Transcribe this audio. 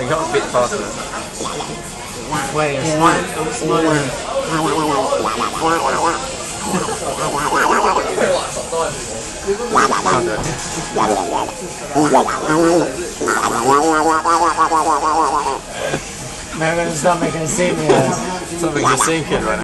You got a bit faster. Wait, it's Maybe it's not making a scene yet. Something's sinking right now.